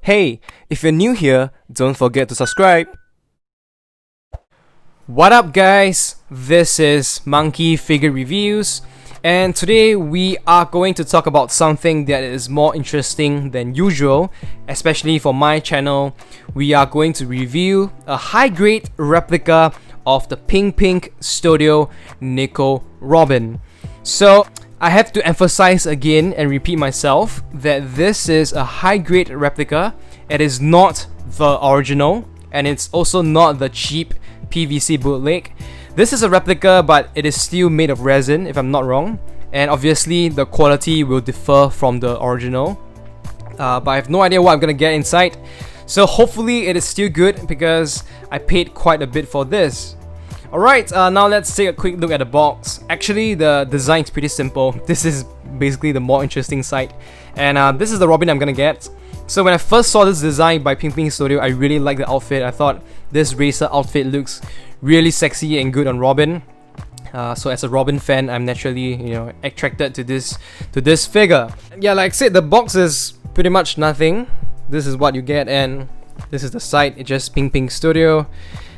Hey, if you're new here, don't forget to subscribe. What up guys, this is Monkey Figure Reviews, and today we are going to talk about something that is more interesting than usual, especially for my channel. We are going to review a high-grade replica of the Pink Studio Nico Robin. So I have to emphasize again and repeat myself that this is a high-grade replica. It is not the original, and it's also not the cheap PVC bootleg. This is a replica, but it is still made of resin, if I'm not wrong, and obviously the quality will differ from the original. But I have no idea what I'm gonna get inside, so hopefully it is still good because I paid quite a bit for this. Alright, now let's take a quick look at the box. Actually, the design is pretty simple. This is basically the more interesting side. And this is the Robin I'm gonna get. So when I first saw this design by Pink Studio, I really liked the outfit. I thought this racer outfit looks really sexy and good on Robin. So as a Robin fan, I'm naturally, attracted to this figure. Yeah, like I said, the box is pretty much nothing. This is what you get, and this is the side. It's just Pink Studio.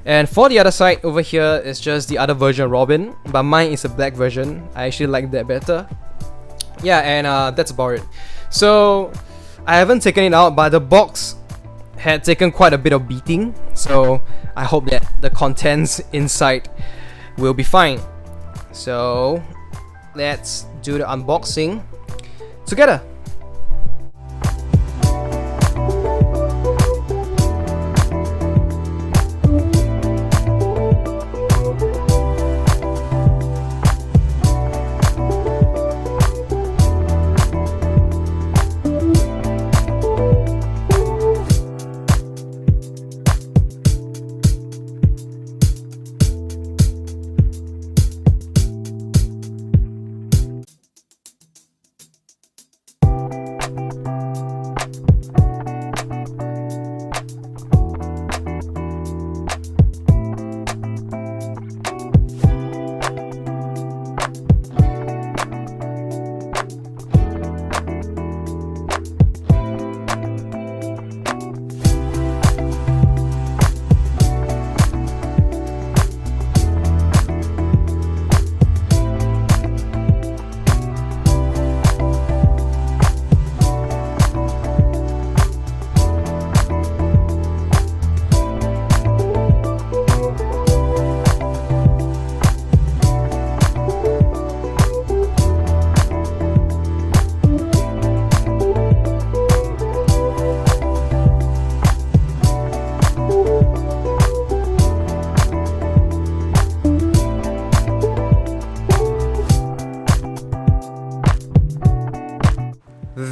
And for the other side over here is just the other version of Robin, but mine is a black version. I actually like that better. Yeah, and that's about it. So I haven't taken it out, but the box had taken quite a bit of beating, so I hope that the contents inside will be fine. So let's do the unboxing together.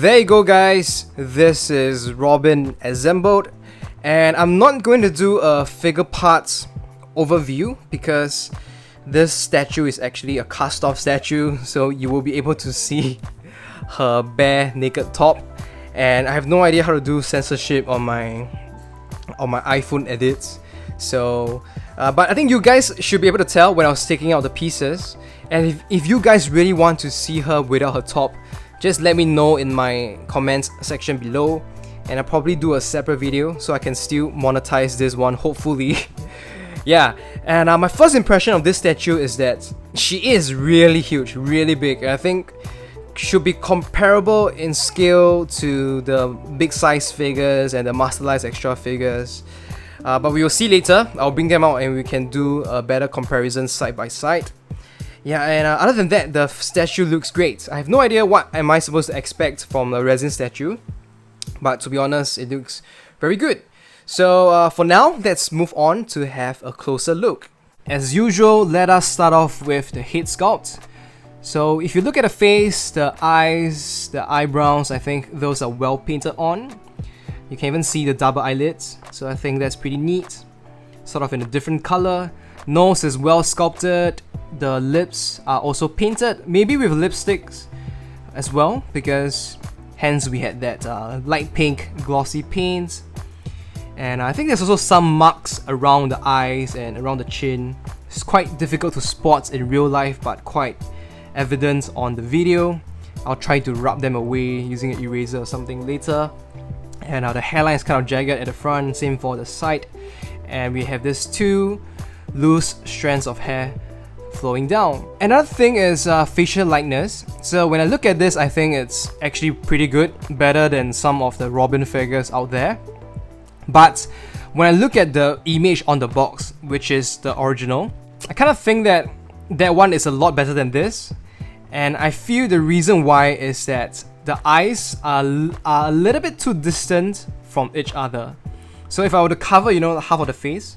There you go guys, this is Robin assembled, and I'm not going to do a figure parts overview because this statue is actually a cast off statue, so you will be able to see her bare naked top, and I have no idea how to do censorship on my iPhone edits. So but I think you guys should be able to tell when I was taking out the pieces, and if you guys really want to see her without her top, just let me know in my comments section below, and I'll probably do a separate video so I can still monetize this one, hopefully. Yeah, and my first impression of this statue is that she is really huge, really big. I think should be comparable in scale to the big size figures and the Masterlise extra figures. But we will see later. I'll bring them out and we can do a better comparison side by side. Yeah, and other than that, the statue looks great. I have no idea what am I supposed to expect from a resin statue, but to be honest, it looks very good. So for now, let's move on to have a closer look. As usual, let us start off with the head sculpt. So if you look at the face, the eyes, the eyebrows, I think those are well painted on. You can even see the double eyelids, so I think that's pretty neat. Sort of in a different color. Nose is well sculpted. The lips are also painted, maybe with lipsticks as well, because hence we had that light pink glossy paint. And I think there's also some marks around the eyes and around the chin. It's quite difficult to spot in real life, but quite evident on the video. I'll try to rub them away using an eraser or something later. And the hairline is kind of jagged at the front, same for the side. And we have these two loose strands of hair flowing down. Another thing is facial likeness. So when I look at this, I think it's actually pretty good, better than some of the Robin figures out there. But when I look at the image on the box, which is the original, I kind of think that that one is a lot better than this. And I feel the reason why is that the eyes are a little bit too distant from each other. So if I were to cover, you know, half of the face,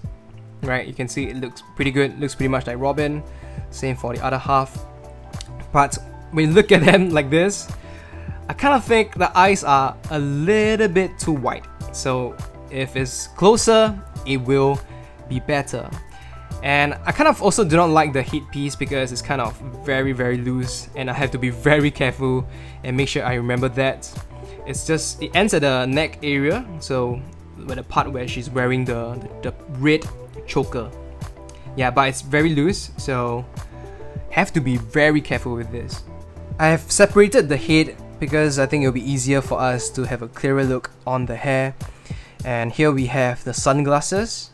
right, you can see it looks pretty good, looks pretty much like Robin. Same for the other half. But when you look at them like this, I kind of think the eyes are a little bit too wide. So if it's closer, it will be better. And I kind of also do not like the headpiece because it's kind of very loose, and I have to be very careful and make sure I remember that. It's just, it ends at the neck area, so where the part where she's wearing the red choker. Yeah, but it's very loose, so have to be very careful with this. I have separated the head because I think it'll be easier for us to have a clearer look on the hair. And here we have the sunglasses.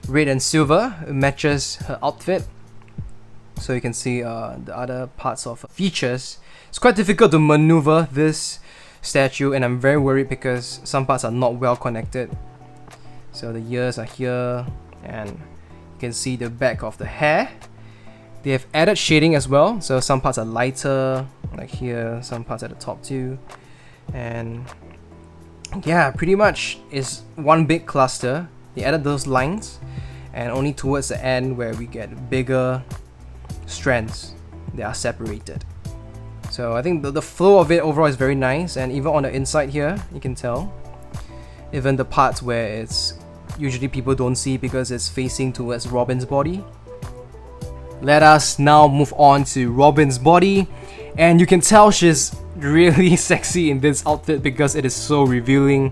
Red and silver, it matches her outfit. So you can see the other parts of her features. It's quite difficult to maneuver this statue, and I'm very worried because some parts are not well connected. So the ears are here, and you can see the back of the hair. They have added shading as well, so some parts are lighter, like here, some parts at the top too. And yeah, pretty much is one big cluster. They added those lines, and only towards the end where we get bigger strands, they are separated. So I think the flow of it overall is very nice, and even on the inside here, you can tell. Even the parts where it's usually people don't see because it's facing towards Robin's body. Let us now move on to Robin's body, and you can tell she's really sexy in this outfit because it is so revealing.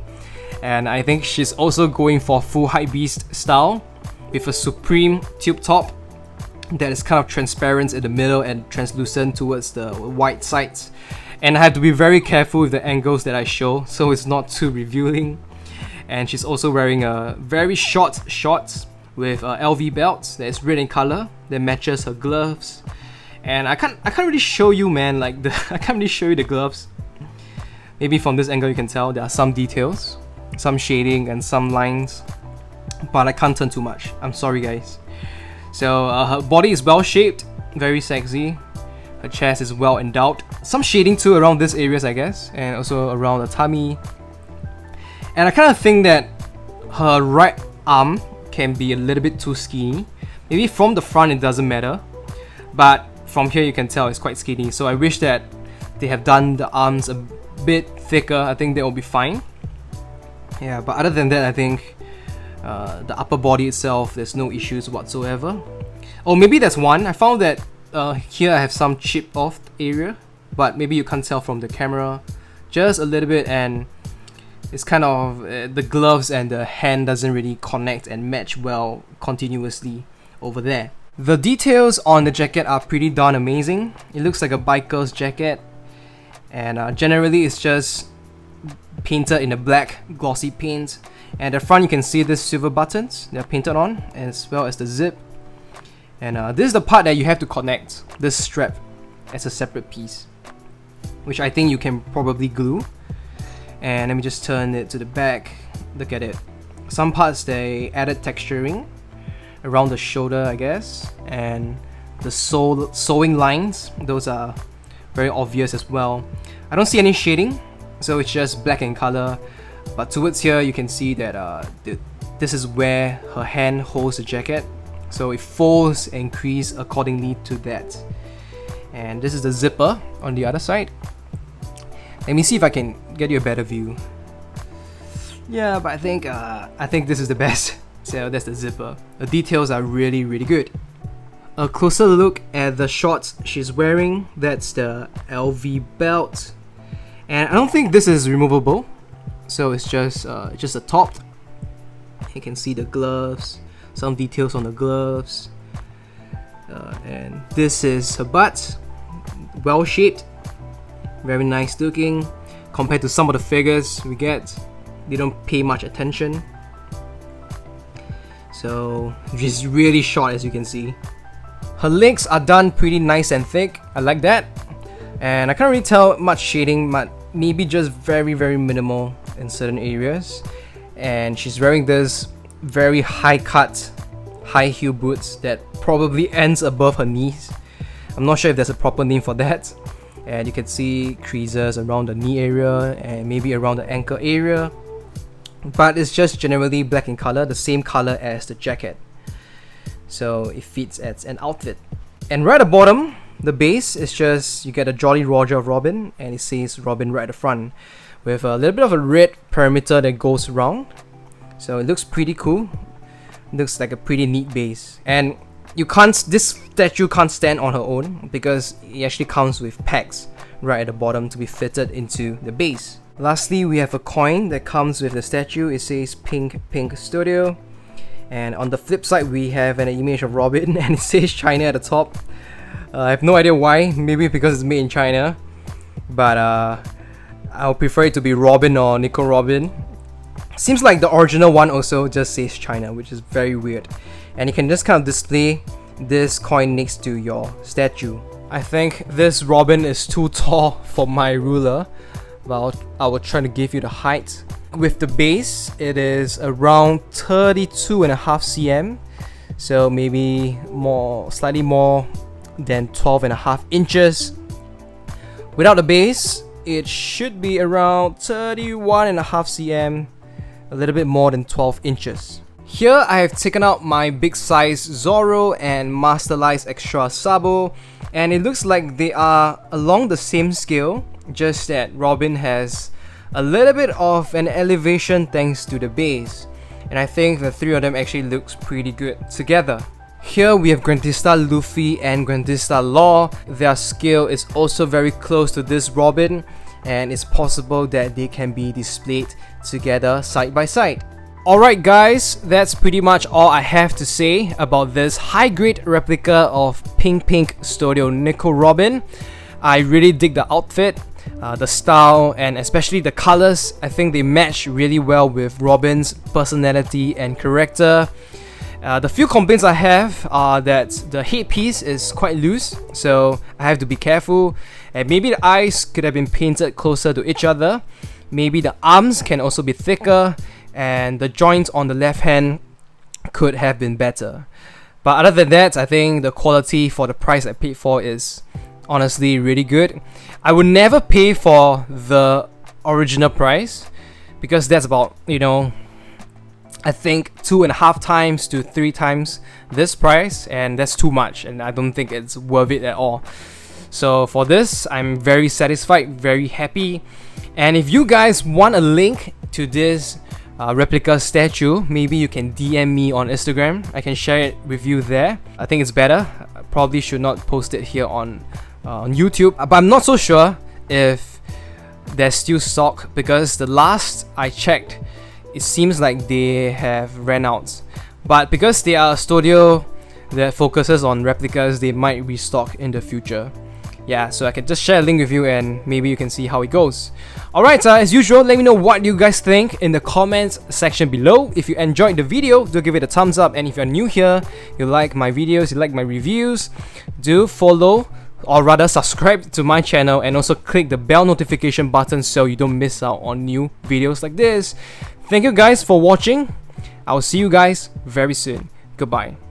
And I think she's also going for full hypebeast style with a supreme tube top that is kind of transparent in the middle and translucent towards the white sides. And I have to be very careful with the angles that I show so it's not too revealing. And she's also wearing a very short shorts with a LV belt that is red in color that matches her gloves. And I can't really show you, man, like I can't really show you the gloves. Maybe from this angle you can tell there are some details, some shading and some lines, but I can't turn too much. I'm sorry guys. So her body is well shaped, very sexy. Her chest is well endowed. Some shading too around these areas, I guess, and also around the tummy. And I kind of think that her right arm can be a little bit too skinny. Maybe from the front it doesn't matter, but from here you can tell it's quite skinny. So I wish that they have done the arms a bit thicker. I think that will be fine. Yeah, but other than that, I think the upper body itself, there's no issues whatsoever. Oh, maybe there's one. I found that here I have some chipped off area, but maybe you can't tell from the camera. Just a little bit, and it's kind of the gloves and the hand doesn't really connect and match well continuously over there. The details on the jacket are pretty darn amazing. It looks like a biker's jacket, and generally it's just painted in a black glossy paint. And at the front you can see these silver buttons, they're painted on, as well as the zip. And this is the part that you have to connect this strap as a separate piece, which I think you can probably glue. And let me just turn it to the back. Look at it. Some parts they added texturing around the shoulder, I guess, and the sewing lines, those are very obvious as well. I don't see any shading, so it's just black in color. But towards here you can see that this is where her hand holds the jacket, so it folds and creases accordingly to that. And this is the zipper on the other side. Let me see if I can get you a better view. Yeah, but I think this is the best. So that's the zipper. The details are really good. A closer look at the shorts she's wearing. That's the LV belt, and I don't think this is removable. So it's just a top. You can see the gloves, some details on the gloves, and this is her butt, well shaped, very nice looking compared to some of the figures we get. they don't pay much attention. So she's really short, as you can see. Her legs are done pretty nice and thick. I like that. And I can't really tell much shading, but maybe just very minimal in certain areas. And she's wearing this very high cut, high heel boots that probably ends above her knees. I'm not sure if there's a proper name for that. And you can see creases around the knee area and maybe around the ankle area. But it's just generally black in color, the same color as the jacket. So it fits as an outfit. And right at the bottom, the base is just, you get a Jolly Roger of Robin, and it says Robin right at the front, with a little bit of a red perimeter that goes around. So it looks pretty cool. Looks like a pretty neat base. And this statue can't stand on her own because it actually comes with pegs right at the bottom to be fitted into the base. Lastly, we have a coin that comes with the statue. It says Pink Studio. And on the flip side, we have an image of Robin and it says China at the top. I have no idea why. Maybe because it's made in China. But I would prefer it to be Robin or Nico Robin. Seems like the original one also just says China, which is very weird. And you can just kind of display this coin next to your statue. I think this Robin is too tall for my ruler, but I will try to give you the height. With the base, it is around 32.5 cm, so maybe slightly more than 12.5 inches. Without the base, it should be around 31.5 cm, a little bit more than 12 inches. Here I have taken out my big size Zoro and Masterlise Extra Sabo, and it looks like they are along the same scale, just that Robin has a little bit of an elevation thanks to the base, and I think the three of them actually looks pretty good together. Here we have Grandista Luffy and Grandista Law. Their scale is also very close to this Robin, and it's possible that they can be displayed together side by side. Alright guys, that's pretty much all I have to say about this high-grade replica of Pink Studio Nico Robin. I really dig the outfit, the style, and especially the colors. I think they match really well with Robin's personality and character. The few complaints I have are that the headpiece is quite loose, so I have to be careful. And maybe the eyes could have been painted closer to each other. Maybe the arms can also be thicker, and the joints on the left hand could have been better. But other than that, I think the quality for the price I paid for is honestly really good. I would never pay for the original price because that's about, I think 2.5 times to 3 times this price, and that's too much, and I don't think it's worth it at all. So for this, I'm very satisfied, very happy. And if you guys want a link to this replica statue, maybe you can DM me on Instagram. I can share it with you there. I think it's better. I probably should not post it here on YouTube, but I'm not so sure if there's still stock, because the last I checked, it seems like they have ran out. But because they are a studio that focuses on replicas, they might restock in the future. Yeah, so I can just share a link with you and maybe you can see how it goes. Alright, as usual, let me know what you guys think in the comments section below. If you enjoyed the video, do give it a thumbs up, and if you're new here, you like my videos, you like my reviews, do follow, or rather subscribe to my channel, and also click the bell notification button so you don't miss out on new videos like this. Thank you guys for watching. I will see you guys very soon. Goodbye.